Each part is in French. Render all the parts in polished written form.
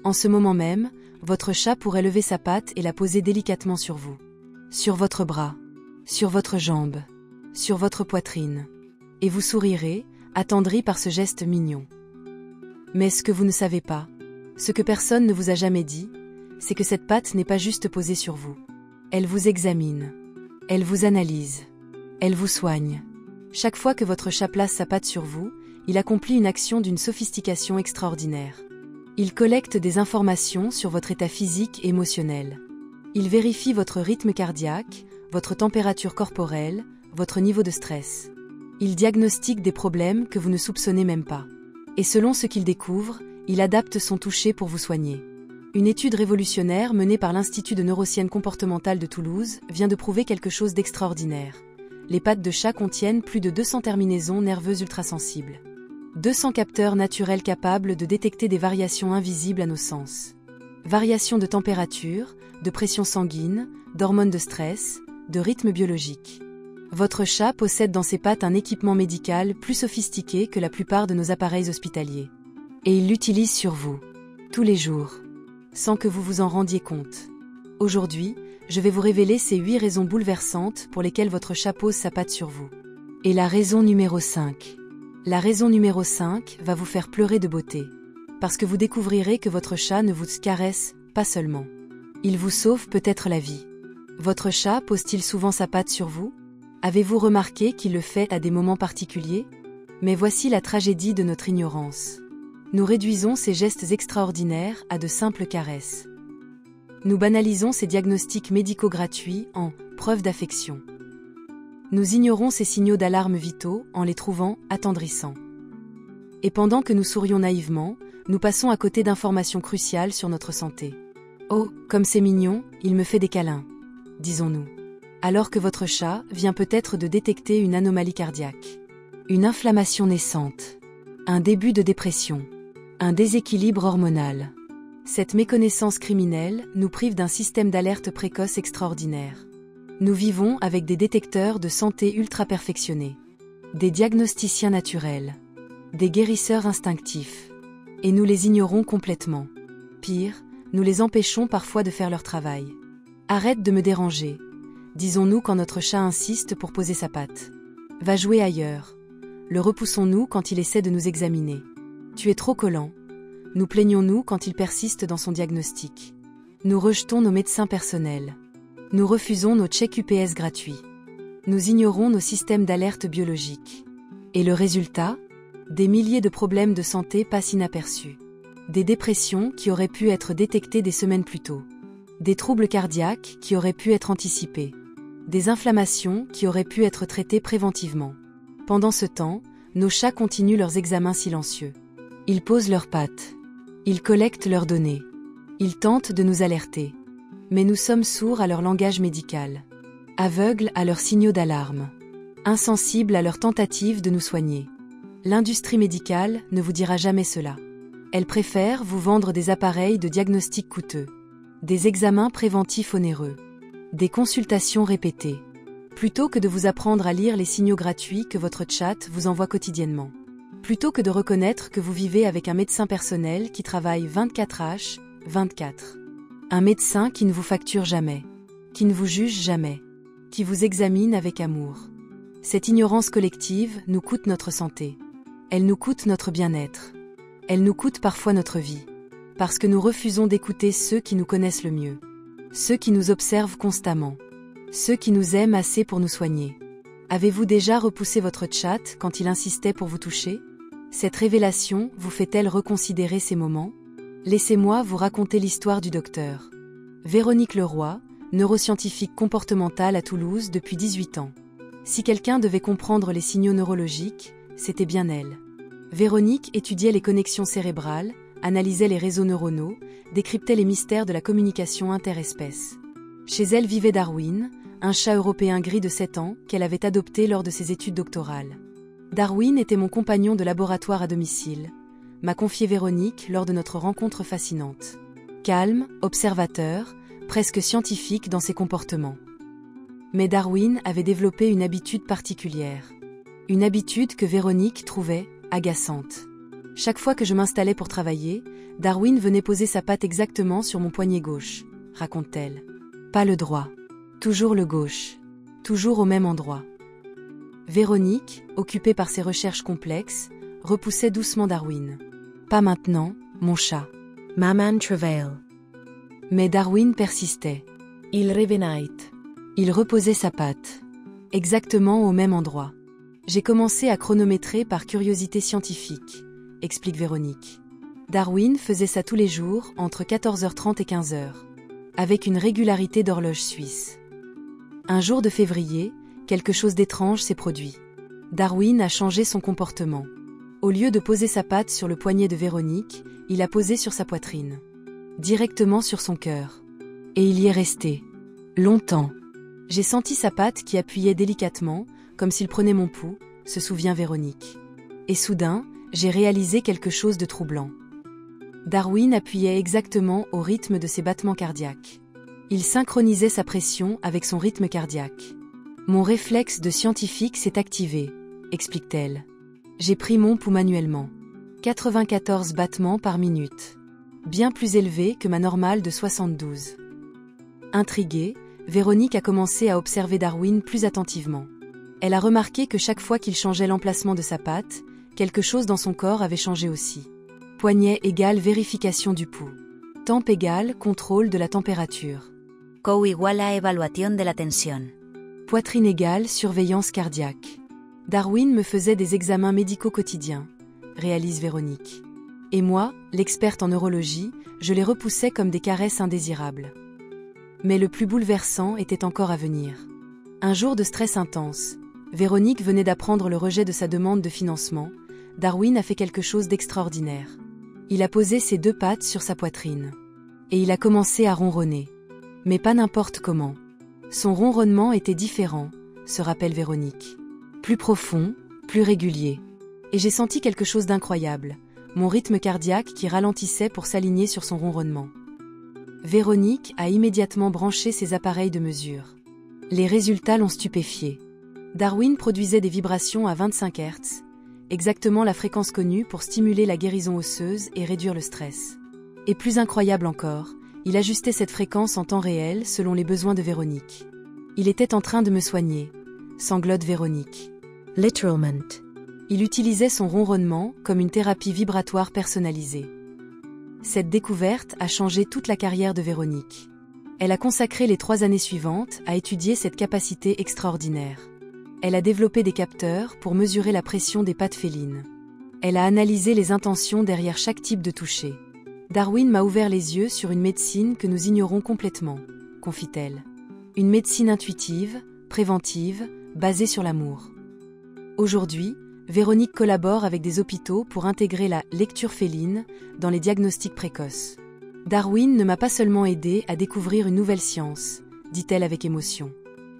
En ce moment même, votre chat pourrait lever sa patte et la poser délicatement sur vous. Sur votre bras, sur votre jambe, sur votre poitrine. Et vous sourirez, attendri par ce geste mignon. Mais ce que vous ne savez pas, ce que personne ne vous a jamais dit, c'est que cette patte n'est pas juste posée sur vous. Elle vous examine. Elle vous analyse. Elle vous soigne. Chaque fois que votre chat place sa patte sur vous, il accomplit une action d'une sophistication extraordinaire. Il collecte des informations sur votre état physique et émotionnel. Il vérifie votre rythme cardiaque, votre température corporelle, votre niveau de stress. Il diagnostique des problèmes que vous ne soupçonnez même pas. Et selon ce qu'il découvre, il adapte son toucher pour vous soigner. Une étude révolutionnaire menée par l'Institut de neurosciences comportementales de Toulouse vient de prouver quelque chose d'extraordinaire. Les pattes de chat contiennent plus de 200 terminaisons nerveuses ultrasensibles. 200 capteurs naturels capables de détecter des variations invisibles à nos sens. Variations de température, de pression sanguine, d'hormones de stress, de rythme biologique. Votre chat possède dans ses pattes un équipement médical plus sophistiqué que la plupart de nos appareils hospitaliers. Et il l'utilise sur vous, tous les jours, sans que vous vous en rendiez compte. Aujourd'hui, je vais vous révéler ces 8 raisons bouleversantes pour lesquelles votre chat pose sa patte sur vous. Et la raison numéro 5. La raison numéro 5 va vous faire pleurer de beauté. Parce que vous découvrirez que votre chat ne vous caresse pas seulement. Il vous sauve peut-être la vie. Votre chat pose-t-il souvent sa patte sur vous? Avez-vous remarqué qu'il le fait à des moments particuliers? Mais voici la tragédie de notre ignorance. Nous réduisons ces gestes extraordinaires à de simples caresses. Nous banalisons ces diagnostics médicaux gratuits en preuve d'affection. Nous ignorons ces signaux d'alarme vitaux en les trouvant attendrissants. Et pendant que nous sourions naïvement, nous passons à côté d'informations cruciales sur notre santé. Oh, comme c'est mignon, il me fait des câlins, disons-nous. Alors que votre chat vient peut-être de détecter une anomalie cardiaque, une inflammation naissante, un début de dépression, un déséquilibre hormonal. Cette méconnaissance criminelle nous prive d'un système d'alerte précoce extraordinaire. Nous vivons avec des détecteurs de santé ultra perfectionnés, des diagnosticiens naturels, des guérisseurs instinctifs. Et nous les ignorons complètement. Pire, nous les empêchons parfois de faire leur travail. Arrête de me déranger, disons-nous quand notre chat insiste pour poser sa patte. Va jouer ailleurs. Le repoussons-nous quand il essaie de nous examiner. Tu es trop collant. Nous plaignons-nous quand il persiste dans son diagnostic. Nous rejetons nos médecins personnels. Nous refusons nos checks UPS gratuits. Nous ignorons nos systèmes d'alerte biologique. Et le résultat? Des milliers de problèmes de santé passent inaperçus. Des dépressions qui auraient pu être détectées des semaines plus tôt. Des troubles cardiaques qui auraient pu être anticipés. Des inflammations qui auraient pu être traitées préventivement. Pendant ce temps, nos chats continuent leurs examens silencieux. Ils posent leurs pattes. Ils collectent leurs données. Ils tentent de nous alerter. Mais nous sommes sourds à leur langage médical. Aveugles à leurs signaux d'alarme. Insensibles à leurs tentatives de nous soigner. L'industrie médicale ne vous dira jamais cela. Elle préfère vous vendre des appareils de diagnostic coûteux, des examens préventifs onéreux, des consultations répétées, plutôt que de vous apprendre à lire les signaux gratuits que votre chat vous envoie quotidiennement. Plutôt que de reconnaître que vous vivez avec un médecin personnel qui travaille 24h/24. Un médecin qui ne vous facture jamais, qui ne vous juge jamais, qui vous examine avec amour. Cette ignorance collective nous coûte notre santé. Elle nous coûte notre bien-être. Elle nous coûte parfois notre vie. Parce que nous refusons d'écouter ceux qui nous connaissent le mieux. Ceux qui nous observent constamment. Ceux qui nous aiment assez pour nous soigner. Avez-vous déjà repoussé votre chat quand il insistait pour vous toucher? Cette révélation vous fait-elle reconsidérer ces moments? Laissez-moi vous raconter l'histoire du docteur Véronique Leroy, neuroscientifique comportementale à Toulouse depuis 18 ans. Si quelqu'un devait comprendre les signaux neurologiques, c'était bien elle. Véronique étudiait les connexions cérébrales, analysait les réseaux neuronaux, décryptait les mystères de la communication interespèces. Chez elle vivait Darwin, un chat européen gris de 7 ans qu'elle avait adopté lors de ses études doctorales. Darwin était mon compagnon de laboratoire à domicile, m'a confié Véronique lors de notre rencontre fascinante. Calme, observateur, presque scientifique dans ses comportements. Mais Darwin avait développé une habitude particulière. Une habitude que Véronique trouvait agaçante. Chaque fois que je m'installais pour travailler, Darwin venait poser sa patte exactement sur mon poignet gauche, raconte-t-elle. Pas le droit. Toujours le gauche. Toujours au même endroit. Véronique, occupée par ses recherches complexes, repoussait doucement Darwin. Pas maintenant, mon chat. Maman travaille. Mais Darwin persistait. Il revenait. Il reposait sa patte. Exactement au même endroit. J'ai commencé à chronométrer par curiosité scientifique, explique Véronique. Darwin faisait ça tous les jours, entre 14h30 et 15h, avec une régularité d'horloge suisse. Un jour de février, quelque chose d'étrange s'est produit. Darwin a changé son comportement. Au lieu de poser sa patte sur le poignet de Véronique, il a posé sur sa poitrine. Directement sur son cœur. Et il y est resté. Longtemps. J'ai senti sa patte qui appuyait délicatement, comme s'il prenait mon pouls, se souvient Véronique. Et soudain, j'ai réalisé quelque chose de troublant. Darwin appuyait exactement au rythme de ses battements cardiaques. Il synchronisait sa pression avec son rythme cardiaque. Mon réflexe de scientifique s'est activé, explique-t-elle. J'ai pris mon pouls manuellement. 94 battements par minute. Bien plus élevé que ma normale de 72. Intriguée, Véronique a commencé à observer Darwin plus attentivement. Elle a remarqué que chaque fois qu'il changeait l'emplacement de sa patte, quelque chose dans son corps avait changé aussi. Poignet égale vérification du pouls. Temp égale contrôle de la température. Cou igual a evaluación de la tensión. Poitrine égale surveillance cardiaque. Darwin me faisait des examens médicaux quotidiens, réalise Véronique. Et moi, l'experte en neurologie, je les repoussais comme des caresses indésirables. Mais le plus bouleversant était encore à venir. Un jour de stress intense, Véronique venait d'apprendre le rejet de sa demande de financement. Darwin a fait quelque chose d'extraordinaire. Il a posé ses deux pattes sur sa poitrine. Et il a commencé à ronronner. Mais pas n'importe comment. Son ronronnement était différent, se rappelle Véronique. Plus profond, plus régulier. Et j'ai senti quelque chose d'incroyable, mon rythme cardiaque qui ralentissait pour s'aligner sur son ronronnement. Véronique a immédiatement branché ses appareils de mesure. Les résultats l'ont stupéfiée. Darwin produisait des vibrations à 25 Hz, exactement la fréquence connue pour stimuler la guérison osseuse et réduire le stress. Et plus incroyable encore, il ajustait cette fréquence en temps réel selon les besoins de Véronique. Il était en train de me soigner, sanglote Véronique. Literally. Il utilisait son ronronnement comme une thérapie vibratoire personnalisée. Cette découverte a changé toute la carrière de Véronique. Elle a consacré les 3 années suivantes à étudier cette capacité extraordinaire. Elle a développé des capteurs pour mesurer la pression des pattes félines. Elle a analysé les intentions derrière chaque type de toucher. Darwin m'a ouvert les yeux sur une médecine que nous ignorons complètement, confie-t-elle. Une médecine intuitive, préventive, basée sur l'amour. Aujourd'hui, Véronique collabore avec des hôpitaux pour intégrer la lecture féline dans les diagnostics précoces. Darwin ne m'a pas seulement aidé à découvrir une nouvelle science, dit-elle avec émotion.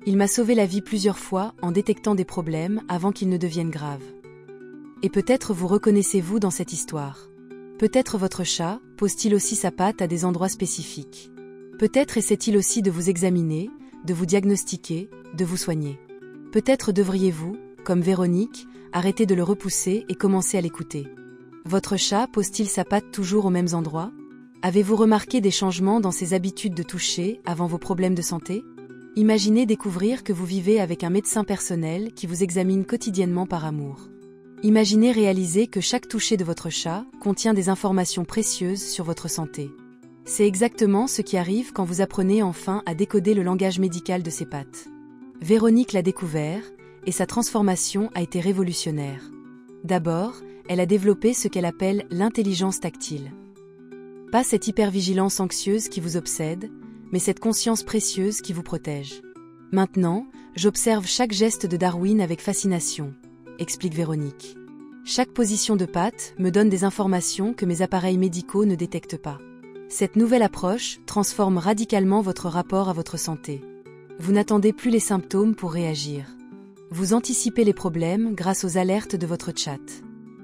Il m'a sauvé la vie plusieurs fois en détectant des problèmes avant qu'ils ne deviennent graves. Et peut-être vous reconnaissez-vous dans cette histoire. Peut-être votre chat pose-t-il aussi sa patte à des endroits spécifiques. Peut-être essaie-t-il aussi de vous examiner, de vous diagnostiquer, de vous soigner. Peut-être devriez-vous, comme Véronique, arrêter de le repousser et commencer à l'écouter. Votre chat pose-t-il sa patte toujours aux mêmes endroits? Avez-vous remarqué des changements dans ses habitudes de toucher avant vos problèmes de santé? Imaginez découvrir que vous vivez avec un médecin personnel qui vous examine quotidiennement par amour. Imaginez réaliser que chaque toucher de votre chat contient des informations précieuses sur votre santé. C'est exactement ce qui arrive quand vous apprenez enfin à décoder le langage médical de ses pattes. Véronique l'a découvert, et sa transformation a été révolutionnaire. D'abord, elle a développé ce qu'elle appelle l'intelligence tactile. Pas cette hypervigilance anxieuse qui vous obsède, mais cette conscience précieuse qui vous protège. Maintenant, j'observe chaque geste de Darwin avec fascination, explique Véronique. Chaque position de patte me donne des informations que mes appareils médicaux ne détectent pas. Cette nouvelle approche transforme radicalement votre rapport à votre santé. Vous n'attendez plus les symptômes pour réagir. Vous anticipez les problèmes grâce aux alertes de votre chat.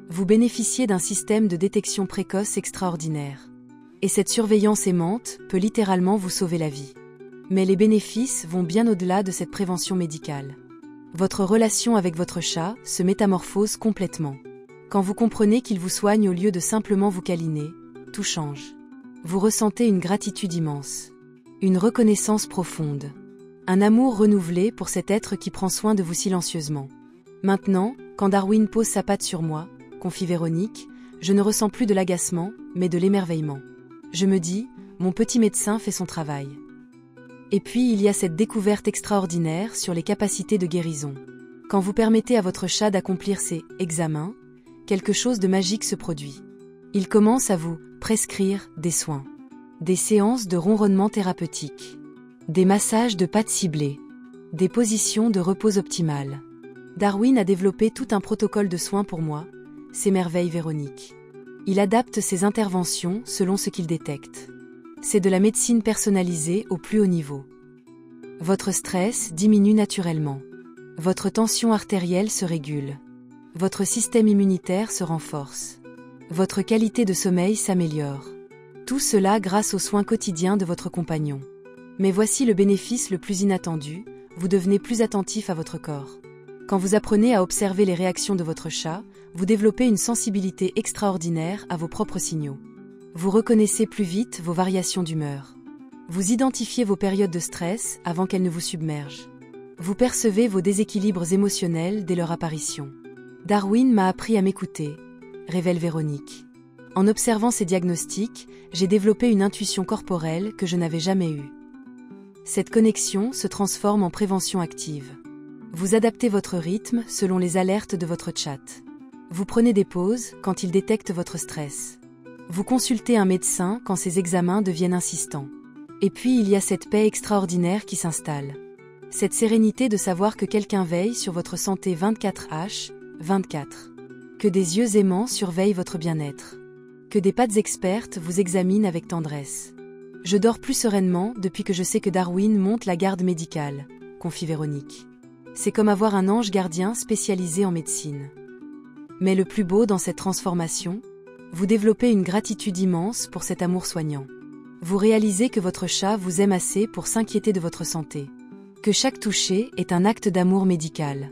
Vous bénéficiez d'un système de détection précoce extraordinaire. Et cette surveillance aimante peut littéralement vous sauver la vie. Mais les bénéfices vont bien au-delà de cette prévention médicale. Votre relation avec votre chat se métamorphose complètement. Quand vous comprenez qu'il vous soigne au lieu de simplement vous câliner, tout change. Vous ressentez une gratitude immense, une reconnaissance profonde, un amour renouvelé pour cet être qui prend soin de vous silencieusement. Maintenant, quand Darwin pose sa patte sur moi, confie Véronique, je ne ressens plus de l'agacement, mais de l'émerveillement. Je me dis, mon petit médecin fait son travail. Et puis il y a cette découverte extraordinaire sur les capacités de guérison. Quand vous permettez à votre chat d'accomplir ses examens, quelque chose de magique se produit. Il commence à vous prescrire des soins, des séances de ronronnement thérapeutique, des massages de pattes ciblées, des positions de repos optimales. Darwin a développé tout un protocole de soins pour moi, s'émerveille Véronique. Il adapte ses interventions selon ce qu'il détecte. C'est de la médecine personnalisée au plus haut niveau. Votre stress diminue naturellement. Votre tension artérielle se régule. Votre système immunitaire se renforce. Votre qualité de sommeil s'améliore. Tout cela grâce aux soins quotidiens de votre compagnon. Mais voici le bénéfice le plus inattendu, vous devenez plus attentif à votre corps. Quand vous apprenez à observer les réactions de votre chat, vous développez une sensibilité extraordinaire à vos propres signaux. Vous reconnaissez plus vite vos variations d'humeur. Vous identifiez vos périodes de stress avant qu'elles ne vous submergent. Vous percevez vos déséquilibres émotionnels dès leur apparition. Darwin m'a appris à m'écouter, révèle Véronique. En observant ces diagnostics, j'ai développé une intuition corporelle que je n'avais jamais eue. Cette connexion se transforme en prévention active. Vous adaptez votre rythme selon les alertes de votre chat. Vous prenez des pauses quand il détecte votre stress. Vous consultez un médecin quand ces examens deviennent insistants. Et puis il y a cette paix extraordinaire qui s'installe. Cette sérénité de savoir que quelqu'un veille sur votre santé 24h/24. Que des yeux aimants surveillent votre bien-être. Que des pattes expertes vous examinent avec tendresse. Je dors plus sereinement depuis que je sais que Darwin monte la garde médicale, confie Véronique. C'est comme avoir un ange gardien spécialisé en médecine. Mais le plus beau dans cette transformation, vous développez une gratitude immense pour cet amour soignant. Vous réalisez que votre chat vous aime assez pour s'inquiéter de votre santé. Que chaque toucher est un acte d'amour médical.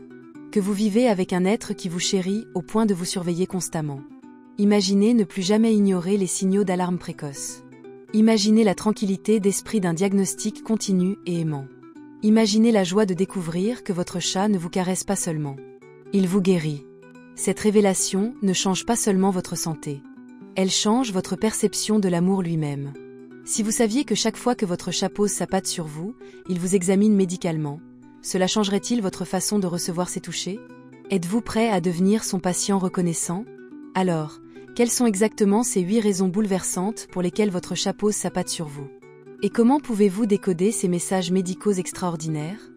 Que vous vivez avec un être qui vous chérit au point de vous surveiller constamment. Imaginez ne plus jamais ignorer les signaux d'alarme précoce. Imaginez la tranquillité d'esprit d'un diagnostic continu et aimant. Imaginez la joie de découvrir que votre chat ne vous caresse pas seulement. Il vous guérit. Cette révélation ne change pas seulement votre santé. Elle change votre perception de l'amour lui-même. Si vous saviez que chaque fois que votre chat pose sa patte sur vous, il vous examine médicalement, cela changerait-il votre façon de recevoir ses touchés? Êtes-vous prêt à devenir son patient reconnaissant? Alors, quelles sont exactement ces 8 raisons bouleversantes pour lesquelles votre chat pose sa patte sur vous? Et comment pouvez-vous décoder ces messages médicaux extraordinaires?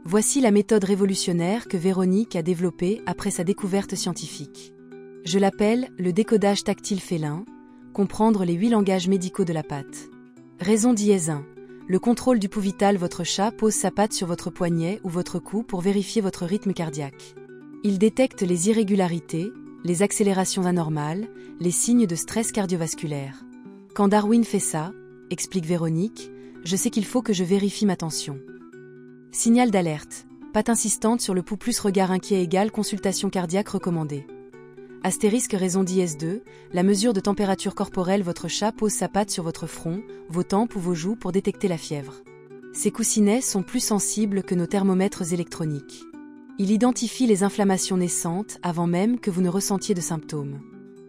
Voici la méthode révolutionnaire que Véronique a développée après sa découverte scientifique. Je l'appelle le décodage tactile félin, comprendre les 8 langages médicaux de la patte. Raison dièse 1. Le contrôle du pouls vital. Votre chat pose sa patte sur votre poignet ou votre cou pour vérifier votre rythme cardiaque. Il détecte les irrégularités, les accélérations anormales, les signes de stress cardiovasculaire. Quand Darwin fait ça, explique Véronique, je sais qu'il faut que je vérifie ma tension. Signal d'alerte. Patte insistante sur le pouls plus regard inquiet égale consultation cardiaque recommandée. Astérisque raison dièse 2, la mesure de température corporelle. Votre chat pose sa patte sur votre front, vos tempes ou vos joues pour détecter la fièvre. Ces coussinets sont plus sensibles que nos thermomètres électroniques. Il identifie les inflammations naissantes avant même que vous ne ressentiez de symptômes.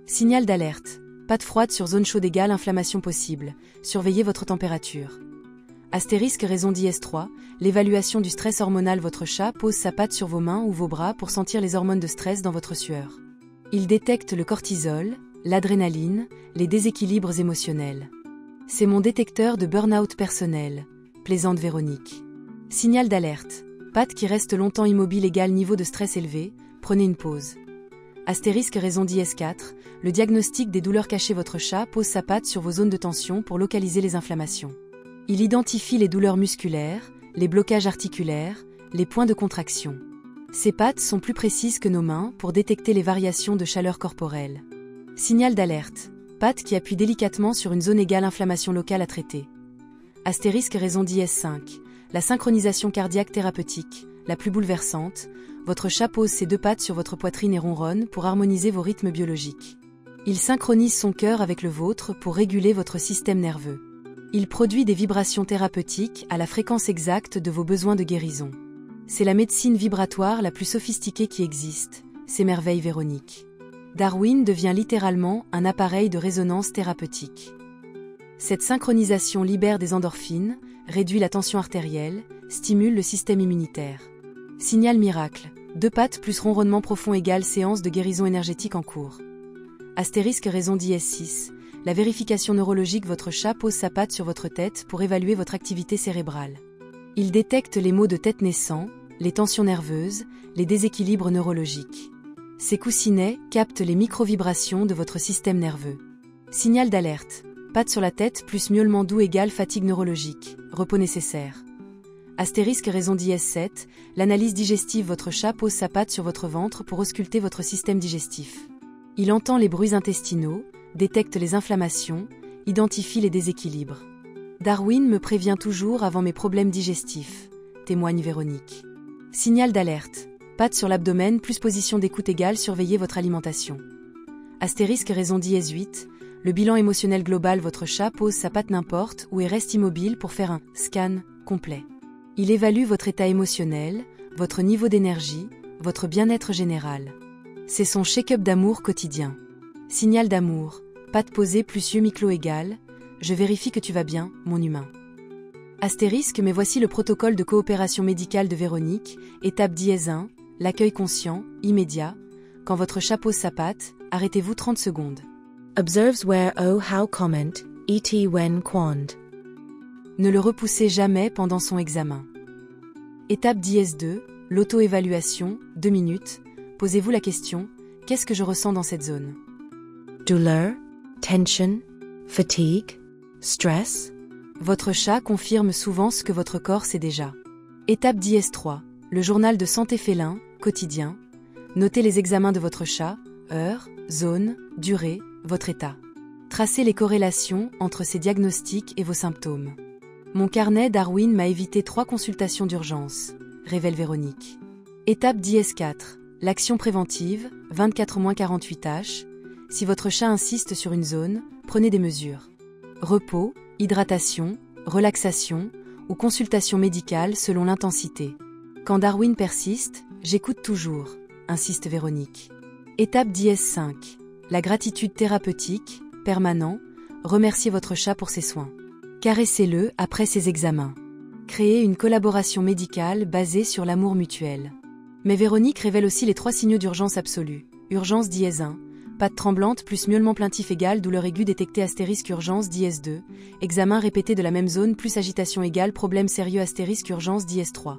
Signal d'alerte. Patte froide sur zone chaude égale inflammation possible. Surveillez votre température. Astérisque raison dièse 3, l'évaluation du stress hormonal. Votre chat pose sa patte sur vos mains ou vos bras pour sentir les hormones de stress dans votre sueur. Il détecte le cortisol, l'adrénaline, les déséquilibres émotionnels. C'est mon détecteur de burn-out personnel, plaisante Véronique. Signal d'alerte. Patte qui reste longtemps immobile égale niveau de stress élevé, prenez une pause. Astérisque raison dièse 4, le diagnostic des douleurs cachées. Votre chat pose sa patte sur vos zones de tension pour localiser les inflammations. Il identifie les douleurs musculaires, les blocages articulaires, les points de contraction. Ses pattes sont plus précises que nos mains pour détecter les variations de chaleur corporelle. Signal d'alerte. Pattes qui appuient délicatement sur une zone égale inflammation locale à traiter. Astérisque raison dièse 5, la synchronisation cardiaque thérapeutique, la plus bouleversante, votre chat pose ses 2 pattes sur votre poitrine et ronronne pour harmoniser vos rythmes biologiques. Il synchronise son cœur avec le vôtre pour réguler votre système nerveux. Il produit des vibrations thérapeutiques à la fréquence exacte de vos besoins de guérison. C'est la médecine vibratoire la plus sophistiquée qui existe, s'émerveille Véronique. Darwin devient littéralement un appareil de résonance thérapeutique. Cette synchronisation libère des endorphines, réduit la tension artérielle, stimule le système immunitaire. Signal miracle, 2 pattes plus ronronnement profond égale séance de guérison énergétique en cours. Astérisque raison d'IS6, la vérification neurologique. Votre chat pose sa patte sur votre tête pour évaluer votre activité cérébrale. Il détecte les maux de tête naissants, les tensions nerveuses, les déséquilibres neurologiques. Ces coussinets captent les micro-vibrations de votre système nerveux. Signal d'alerte, patte sur la tête plus miaulement doux égale fatigue neurologique, repos nécessaire. Astérisque raison d'IS7, l'analyse digestive. Votre chat pose sa patte sur votre ventre pour ausculter votre système digestif. Il entend les bruits intestinaux, détecte les inflammations, identifie les déséquilibres. Darwin me prévient toujours avant mes problèmes digestifs, témoigne Véronique. Signal d'alerte, patte sur l'abdomen plus position d'écoute égale surveiller votre alimentation. Astérisque raison d'IS8, le bilan émotionnel global. Votre chat pose sa patte n'importe où et reste immobile pour faire un scan complet. Il évalue votre état émotionnel, votre niveau d'énergie, votre bien-être général. C'est son check-up d'amour quotidien. Signal d'amour, patte posée plus yeux mi-clos égale, je vérifie que tu vas bien, mon humain. Astérisque mais voici le protocole de coopération médicale de Véronique, étape d'IS1, l'accueil conscient, immédiat. Quand votre chat pose sa patte, arrêtez-vous 30 secondes. Observes where how comment, et when quand. Ne le repoussez jamais pendant son examen. Étape d'IS2, l'auto-évaluation, 2 minutes. Posez-vous la question, qu'est-ce que je ressens dans cette zone? Douleur, tension, fatigue, stress. Votre chat confirme souvent ce que votre corps sait déjà. Étape d'IS3, le journal de santé félin, quotidien. Notez les examens de votre chat, heure, zone, durée, votre état. Tracez les corrélations entre ces diagnostics et vos symptômes. Mon carnet Darwin m'a évité 3 consultations d'urgence, révèle Véronique. Étape d'IS4, l'action préventive, 24-48H. Si votre chat insiste sur une zone, prenez des mesures. Repos, hydratation, relaxation ou consultation médicale selon l'intensité. Quand Darwin persiste, j'écoute toujours, insiste Véronique. Étape d'IS5, la gratitude thérapeutique, permanent, remerciez votre chat pour ses soins. Caressez-le après ses examens. Créez une collaboration médicale basée sur l'amour mutuel. Mais Véronique révèle aussi les 3 signaux d'urgence absolue. Urgence d'IS1, patte tremblante plus miaulement plaintif égale douleur aiguë détectée astérisque urgence d'IS2, examen répété de la même zone plus agitation égale problème sérieux astérisque urgence d'IS3.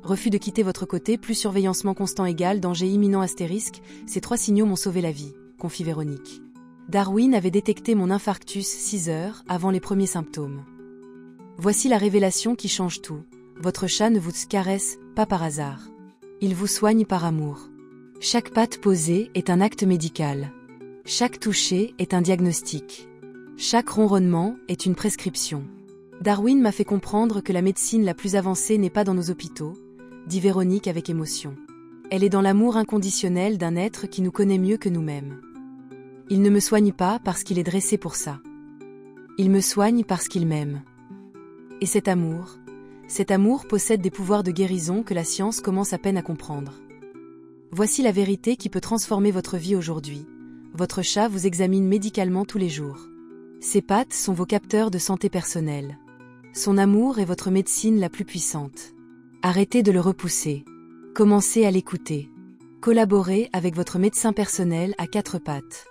Refus de quitter votre côté plus surveillancement constant égale danger imminent astérisque, ces 3 signaux m'ont sauvé la vie, confie Véronique. Darwin avait détecté mon infarctus 6 heures avant les premiers symptômes. Voici la révélation qui change tout. Votre chat ne vous caresse pas par hasard. Il vous soigne par amour. Chaque patte posée est un acte médical. Chaque toucher est un diagnostic. Chaque ronronnement est une prescription. Darwin m'a fait comprendre que la médecine la plus avancée n'est pas dans nos hôpitaux, dit Véronique avec émotion. Elle est dans l'amour inconditionnel d'un être qui nous connaît mieux que nous-mêmes. Il ne me soigne pas parce qu'il est dressé pour ça. Il me soigne parce qu'il m'aime. Et cet amour possède des pouvoirs de guérison que la science commence à peine à comprendre. Voici la vérité qui peut transformer votre vie aujourd'hui. Votre chat vous examine médicalement tous les jours. Ses pattes sont vos capteurs de santé personnelle. Son amour est votre médecine la plus puissante. Arrêtez de le repousser. Commencez à l'écouter. Collaborez avec votre médecin personnel à 4 pattes.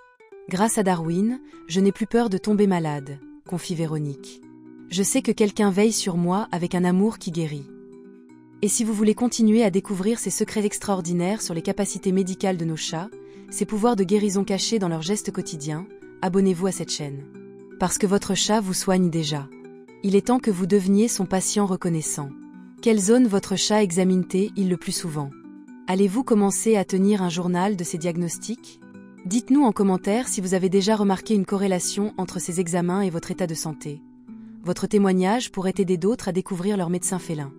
Grâce à Darwin, je n'ai plus peur de tomber malade, confie Véronique. Je sais que quelqu'un veille sur moi avec un amour qui guérit. Et si vous voulez continuer à découvrir ces secrets extraordinaires sur les capacités médicales de nos chats, ces pouvoirs de guérison cachés dans leurs gestes quotidiens, abonnez-vous à cette chaîne. Parce que votre chat vous soigne déjà. Il est temps que vous deveniez son patient reconnaissant. Quelle zone votre chat examine-t-il le plus souvent? Allez-vous commencer à tenir un journal de ces diagnostics? Dites-nous en commentaire si vous avez déjà remarqué une corrélation entre ces examens et votre état de santé. Votre témoignage pourrait aider d'autres à découvrir leur médecin félin.